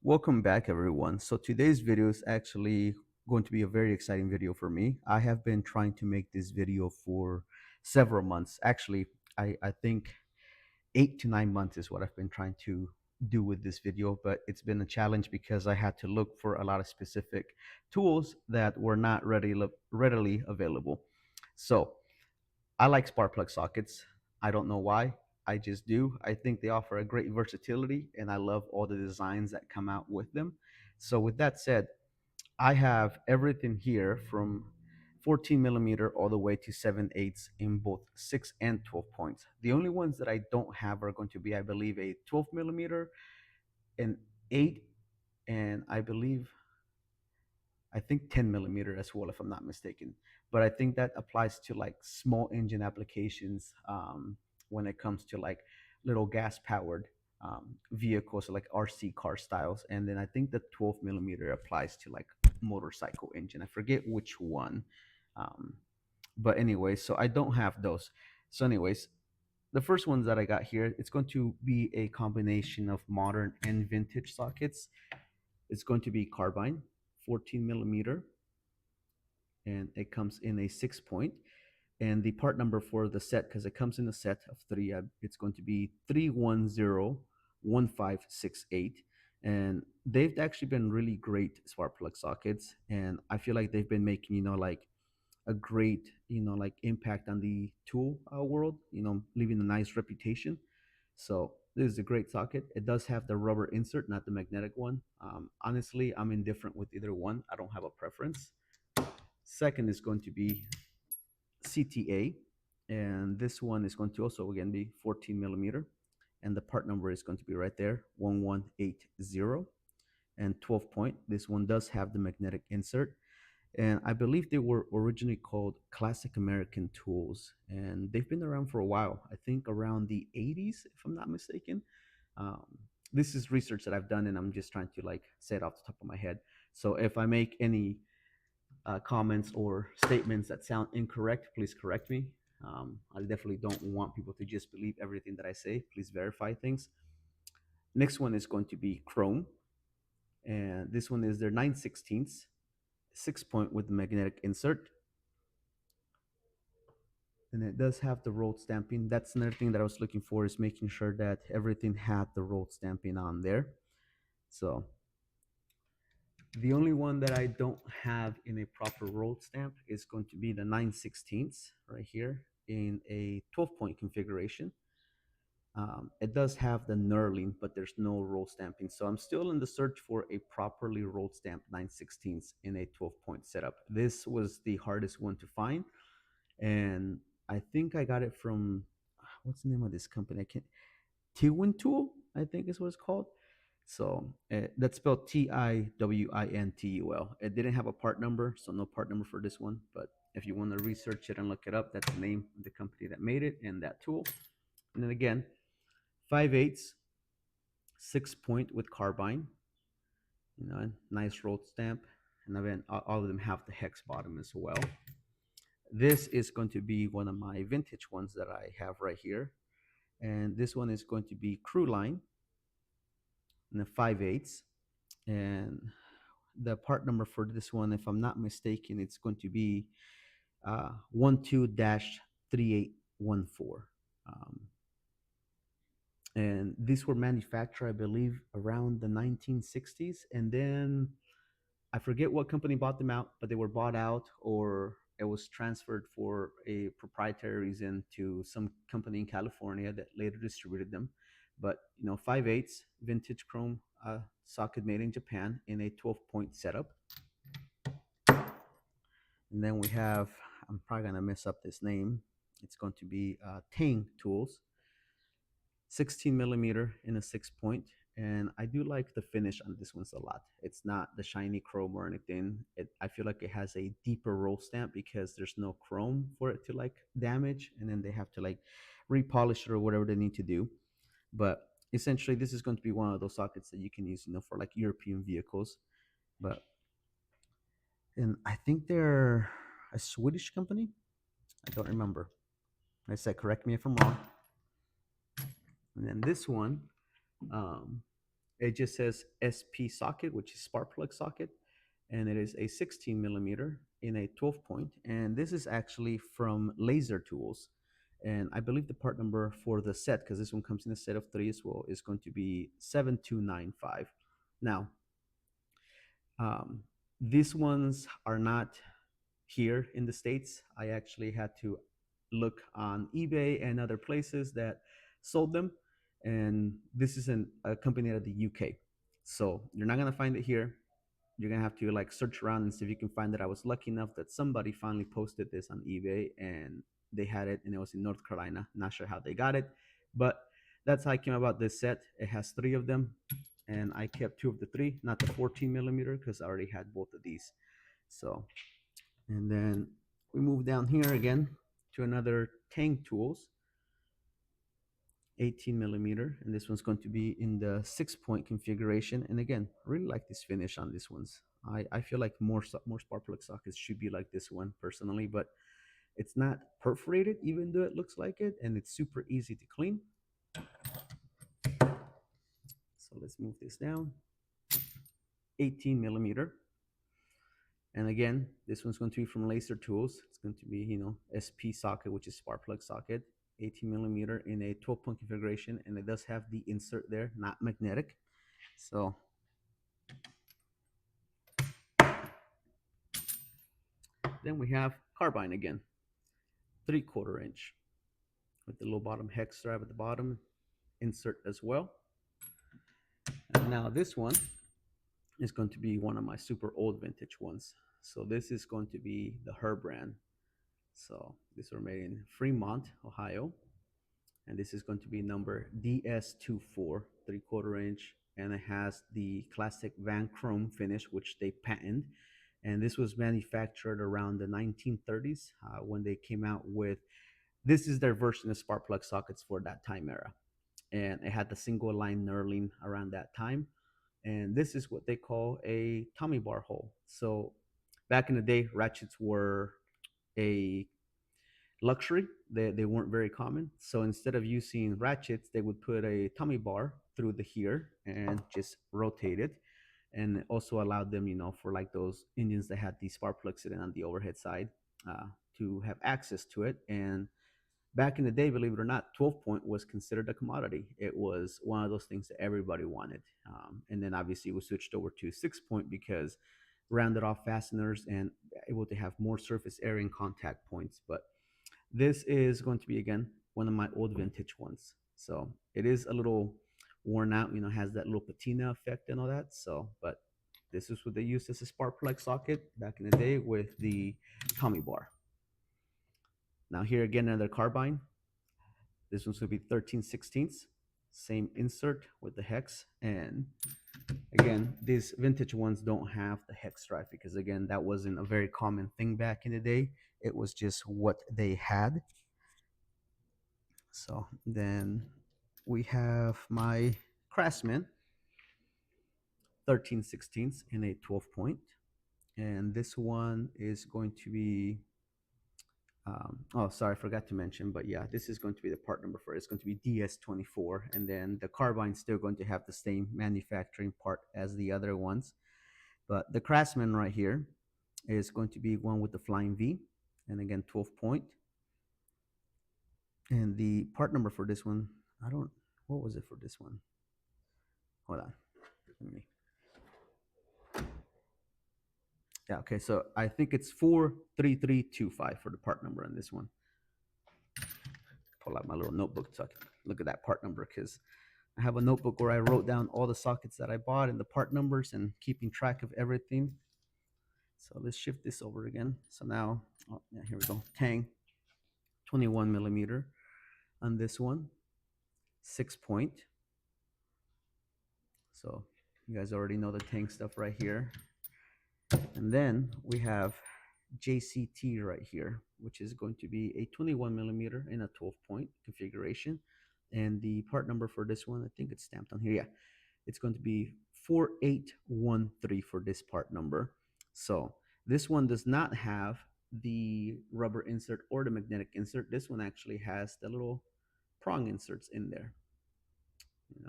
Welcome back, everyone. So today's video is actually going to be a very exciting video for me. I have been trying to make this video for several months. Actually, I think 8 to 9 months is what I've been trying to do with this video, but it's been a challenge because I had to look for a lot of specific tools that were not readily available. So I like spark plug sockets. I don't know why. I just do. I think they offer a great versatility, and I love all the designs that come out with them. So, with that said, I have everything here from 14 millimeter all the way to 7/8 in both 6 and 12 points. The only ones that I don't have are going to be, I believe, a 12 millimeter, an 8, and I think 10 millimeter as well, if I'm not mistaken. But I think that applies to like small engine applications when it comes to like little gas powered vehicles, like RC car styles. And then I think the 12 millimeter applies to like motorcycle engine. I forget which one. Um, but anyway, so I don't have those. So, anyways, the first ones that I got here, it's going to be a combination of modern and vintage sockets. It's going to be carbine, 14 millimeter, and it comes in a 6 point. And the part number for the set, because it comes in a set of three, it's going to be 3101568. And they've actually been really great spark plug sockets, and I feel like they've been making like a great like impact on the tool world, leaving a nice reputation. So this is a great socket. It does have the rubber insert, not the magnetic one. Honestly, I'm indifferent with either one. I don't have a preference. Second is going to be CTA, and this one is going to also again be 14 millimeter, and the part number is going to be right there, 1180. And 12 point, this one does have the magnetic insert, and I believe they were originally called Classic American Tools, and they've been around for a while. I think around the 80s, if I'm not mistaken. Um, this is research that I've done, and I'm just trying to like say it off the top of my head. So if I make any comments or statements that sound incorrect, please correct me. I definitely don't want people to just believe everything that I say. Please verify things. Next one is going to be Chrome, and this one is their 9/16, 6 point with the magnetic insert, and it does have the rolled stamping. That's another thing that I was looking for, is making sure that everything had the rolled stamping on there. So the only one that I don't have in a proper rolled stamp is going to be the 9/16 right here in a 12-point configuration. It does have the knurling, but there's no roll stamping. So I'm still in the search for a properly rolled stamped 9/16 in a 12-point setup. This was the hardest one to find, and I think I got it from what's the name of this company? I can't. Tiwin Tool, I think is what it's called. So that's spelled Tiwintul. It didn't have a part number, so no part number for this one. But if you want to research it and look it up, that's the name of the company that made it and that tool. And then again, 5/8, 6 point with carbine, nice rolled stamp. And then all of them have the hex bottom as well. This is going to be one of my vintage ones that I have right here. And this one is going to be crew line in the 5/8. And the part number for this one, if I'm not mistaken, it's going to be 12-3814. Um, and these were manufactured, I believe, around the 1960s. And then I forget what company bought them out, but they were bought out, or it was transferred for a proprietary reason to some company in California that later distributed them. But 5/8 vintage chrome socket made in Japan in a 12-point setup. And then we have, I'm probably gonna mess up this name. It's going to be Tang Tools, 16 millimeter in a 6 point. And I do like the finish on this one's a lot. It's not the shiny chrome or anything. I feel like it has a deeper roll stamp because there's no chrome for it to like damage, and then they have to like repolish it or whatever they need to do. But essentially, this is going to be one of those sockets that you can use, for like European vehicles. But and I think they're a Swedish company. I don't remember. Like I said, correct me if I'm wrong. And then this one, um, It just says SP socket, which is spark plug socket, and it is a 16 millimeter in a 12 point. And this is actually from Laser Tools. And I believe the part number for the set, because this one comes in a set of three as well, is going to be 7295. Now, um, these ones are not here in the States. I actually had to look on eBay and other places that sold them. And this is a company out of the UK. So you're not going to find it here. You're going to have to like search around and see if you can find it. I was lucky enough that somebody finally posted this on eBay and they had it, and it was in North Carolina. Not sure how they got it, but that's how I came about this set. It has three of them, and I kept two of the three, not the 14 millimeter, because I already had both of these. So, and then we move down here again to another Tang Tools 18 millimeter, and this one's going to be in the 6 point configuration. And again, really like this finish on these ones. I feel like more spark plug sockets should be like this one personally, but it's not perforated even though it looks like it, and it's super easy to clean. So let's move this down. 18 millimeter. And again, this one's going to be from Laser Tools. It's going to be, SP socket, which is spark plug socket, 18 millimeter in a 12 point configuration. And it does have the insert there, not magnetic. So then we have carbine again, 3/4 inch with the low bottom hex strap at the bottom, insert as well. And now this one is going to be one of my super old vintage ones. So this is going to be the Herbrand. So these are made in Fremont, Ohio. And this is going to be number DS24, 3/4 inch. And it has the classic Van Chrome finish, which they patented. And this was manufactured around the 1930s when they came out with, this is their version of spark plug sockets for that time era. And it had the single line knurling around that time. And this is what they call a Tommy bar hole. So back in the day, ratchets were a luxury. They weren't very common. So instead of using ratchets, they would put a Tommy bar through the here and just rotate it. And it also allowed them, for like those engines that had the spark plug sitting on the overhead side, to have access to it. And back in the day, believe it or not, 12 point was considered a commodity. It was one of those things that everybody wanted. And then obviously we switched over to 6 point because rounded off fasteners and able to have more surface area and contact points. But this is going to be, again, one of my old vintage ones. So it is a little worn out, has that little patina effect and all that. So, but this is what they used as a spark plug socket back in the day with the Tommy bar. Now here again, another carbine. This one's going to be 13/16, same insert with the hex. And again, these vintage ones don't have the hex drive because, again, that wasn't a very common thing back in the day. It was just what they had. So then we have my Craftsman 13/16 in a 12 point. And this one is going to be, oh, sorry, I forgot to mention, but yeah, this is going to be the part number for it. It's going to be DS24. And then the carbine's still going to have the same manufacturing part as the other ones. But the Craftsman right here is going to be one with the Flying V. And again, 12 point. And the part number for this one, what was it for this one? Hold on. Let me. Yeah, okay, so I think it's 43325 for the part number on this one. Pull out my little notebook so I can look at that part number, because I have a notebook where I wrote down all the sockets that I bought and the part numbers and keeping track of everything. So let's shift this over again. So now, oh, yeah, here we go. Tang, 21 millimeter on this one, 6 point. So you guys already know the Tang stuff right here. And then we have JCT right here, which is going to be a 21 millimeter in a 12 point configuration. And the part number for this one, I think it's stamped on here. Yeah, it's going to be 4813 for this part number. So this one does not have the rubber insert or the magnetic insert. This one actually has the little prong inserts in there.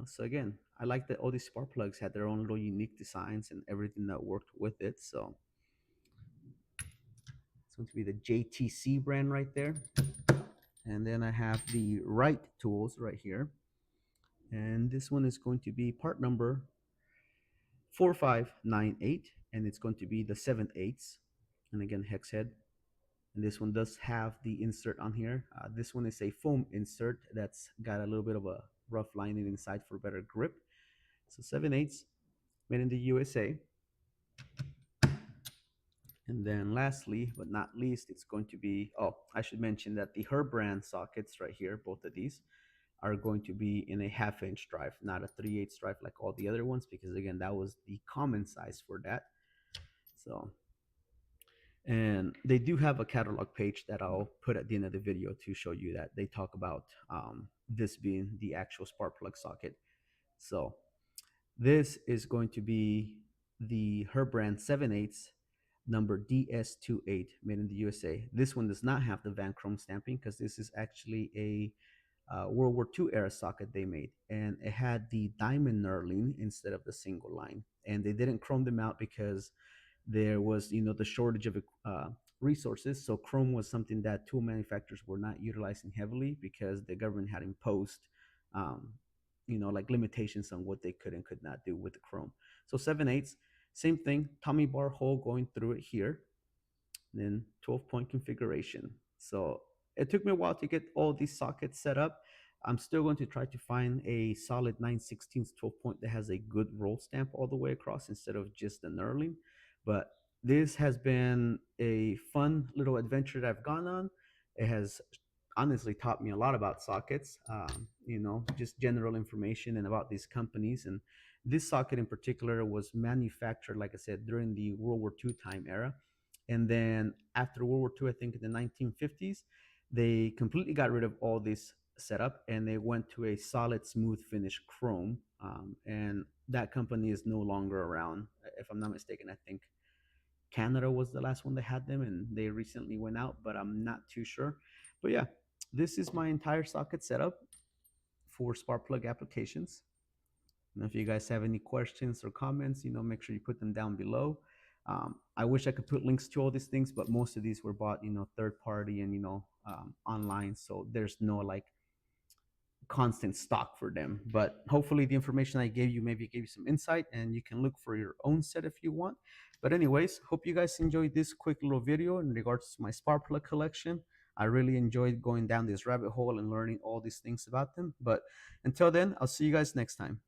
So again, I like that all these spark plugs had their own little unique designs and everything that worked with it. So it's going to be the JTC brand right there. And then I have the right tools right here. And this one is going to be part number 4598, and it's going to be the 7/8. And again, hex head. And this one does have the insert on here. This one is a foam insert that's got a little bit of a rough lining inside for better grip. So 7/8, made in the USA. And then lastly, but not least, it's going to be, oh, I should mention that the Herbrand sockets right here, both of these, are going to be in a 1/2 inch drive, not a 3/8 drive like all the other ones, because again, that was the common size for that. So, and they do have a catalog page that I'll put at the end of the video to show you that they talk about this being the actual spark plug socket. So this is going to be the Herbrand 7/8 number DS28, made in the USA. This one does not have the Van Chrome stamping because this is actually a World War II era socket they made, and it had the diamond knurling instead of the single line. And they didn't chrome them out because there was, the shortage of resources. So chrome was something that tool manufacturers were not utilizing heavily because the government had imposed, um, like limitations on what they could and could not do with the chrome. So 7/8, same thing, Tommy bar hole going through it here, then 12-point configuration. So it took me a while to get all these sockets set up. I'm still going to try to find a solid 9/16 12-point that has a good roll stamp all the way across instead of just the knurling. But this has been a fun little adventure that I've gone on. It has honestly taught me a lot about sockets, just general information and about these companies. And this socket in particular was manufactured, like I said, during the World War II time era. And then after World War II, I think in the 1950s, they completely got rid of all this setup and they went to a solid, smooth finish chrome. And that company is no longer around. If I'm not mistaken, I think Canada was the last one that had them, and they recently went out, but I'm not too sure. But yeah, this is my entire socket setup for spark plug applications. And if you guys have any questions or comments, make sure you put them down below. I wish I could put links to all these things, but most of these were bought, third party and, online. So there's no like constant stock for them. But hopefully the information I gave you maybe gave you some insight and you can look for your own set if you want. But anyways, hope you guys enjoyed this quick little video in regards to my spark plug collection. I really enjoyed going down this rabbit hole and learning all these things about them. But until then, I'll see you guys next time.